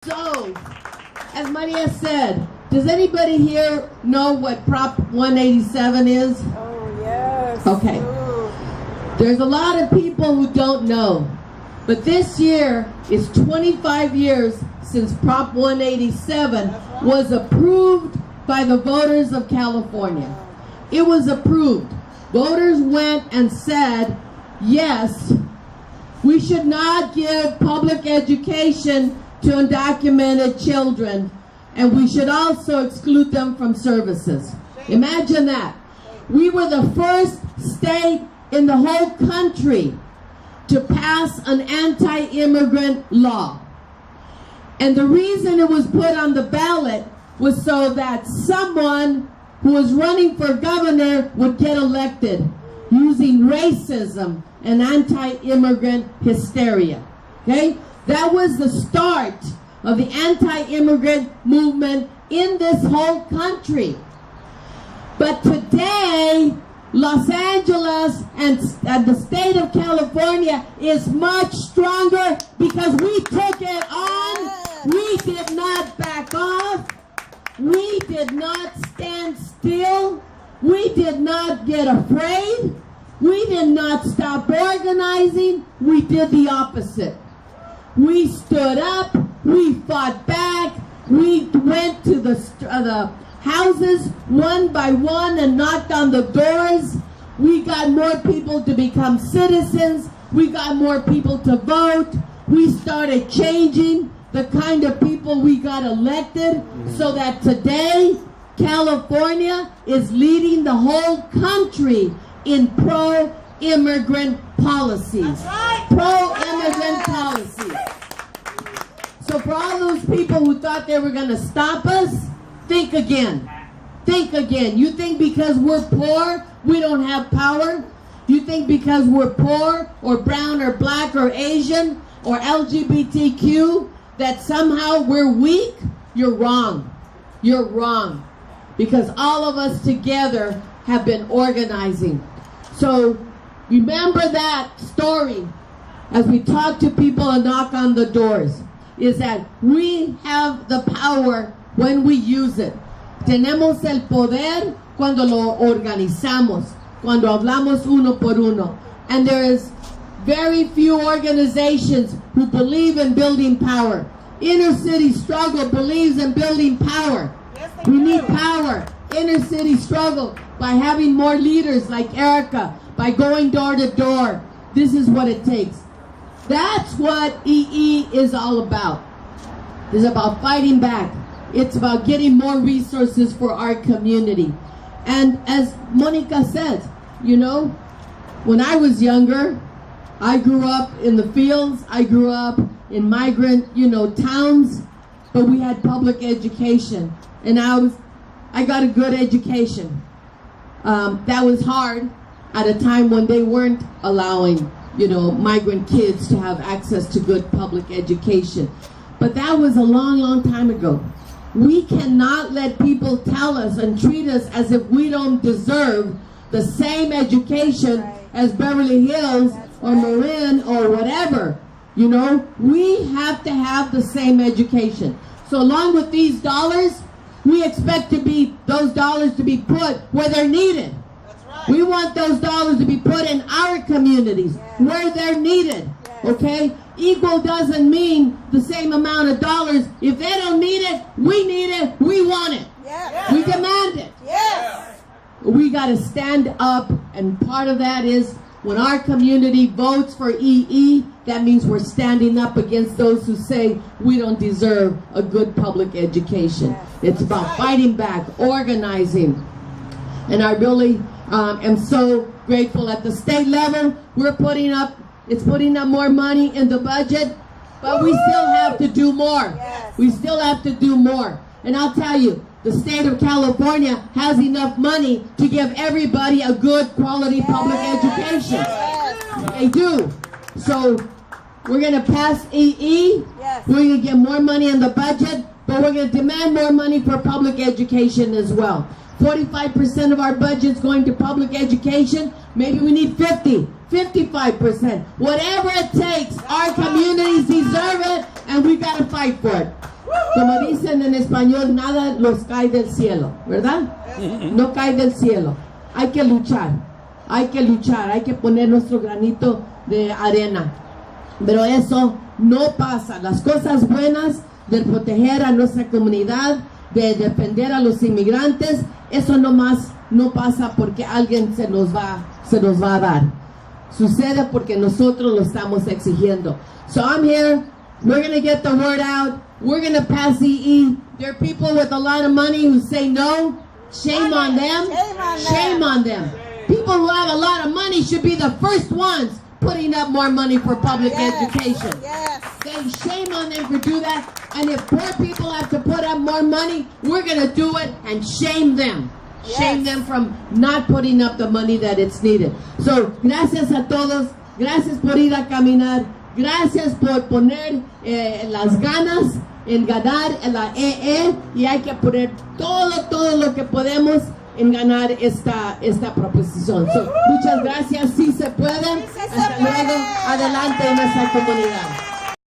So, as Maria said, does anybody here know what Prop 187 is? Oh, yes. Okay. Ooh. There's a lot of people who don't know, but this year is 25 years since Prop 187 was approved by the voters of California. It was approved. Voters went and said, yes, we should not give public education to undocumented children, and we should also exclude them from services. Imagine that. We were the first state in the whole country to pass an anti-immigrant law. And the reason it was put on the ballot was so that someone who was running for governor would get elected using racism and anti-immigrant hysteria. Okay? That was the start of the anti-immigrant movement in this whole country. But today, Los Angeles and the state of California is much stronger because we took it on. We did not back off. We did not stand still. We did not get afraid. We did not stop organizing. We did the opposite. We stood up, we fought back, we went to the houses one by one and knocked on the doors. We got more people to become citizens. We got more people to vote. We started changing the kind of people we got elected so that today California is leading the whole country in pro-immigrant policies. Pro-immigrant policies. So for all those people who thought they were going to stop us, think again. Think again. You think because we're poor, we don't have power? You think because we're poor or brown or black or Asian or LGBTQ that somehow we're weak? You're wrong. You're wrong. Because all of us together have been organizing. So remember that story as we talk to people and knock on the doors, is that we have the power when we use it. Tenemos el poder cuando lo organizamos, cuando hablamos uno por uno. And there is very few organizations who believe in building power. Inner City Struggle believes in building power. Yes, We need power. Inner City Struggle by having more leaders like Erica, by going door to door. This is what it takes. That's what EE is all about. It's about fighting back. It's about getting more resources for our community. And as Monica says, you know, when I was younger, I grew up in the fields. I grew up in migrant, towns, but we had public education. And I got a good education. That was hard at a time when they weren't allowing migrant kids to have access to good public education. But that was a long, long time ago. We cannot let people tell us and treat us as if we don't deserve the same education as Beverly Hills or Marin or whatever. We have to have the same education. So along with these dollars, we expect those dollars to be put where they're needed. We want those dollars to be put in our communities where they're needed, okay? Equal doesn't mean the same amount of dollars. If they don't need it, we want it. We demand it. We got to stand up, and part of that is when our community votes for EE, that means we're standing up against those who say we don't deserve a good public education. It's about fighting back, organizing, and I really am so grateful at the state level. We're putting up more money in the budget, but we still have to do more. We still have to do more. And I'll tell you, the state of California has enough money to give everybody a good quality public education. They do. So we're going to pass EE. We're going to get more money in the budget, but we're going to demand more money for public education as well. 45% of our budget's going to public education. Maybe we need 50. 55%. Whatever it takes, our communities deserve it, and we got to fight for it. Como dicen en español, nada nos cae del cielo, ¿verdad? No cae del cielo. Hay que luchar, hay que poner nuestro granito de arena. Pero eso no pasa. Las cosas buenas de proteger a nuestra comunidad, de defender a los inmigrantes, eso nomás no pasa porque alguien se nos va a dar. Sucede porque nosotros lo estamos exigiendo. So I'm here. We're going to get the word out. We're going to pass EE. There are people with a lot of money who say no. Shame on them. Shame on them. People who have a lot of money should be the first ones putting up more money for public education. Say shame on them for do that. And if poor people have to put up more money, we're going to do it and shame them. Shame them from not putting up the money that it's needed. So, gracias a todos. Gracias por ir a caminar. Gracias por poner las ganas en ganar en la EE. Y hay que poner todo lo que podemos en ganar esta proposición. So, muchas gracias. Sí se puede. Hasta luego. Adelante en nuestra comunidad.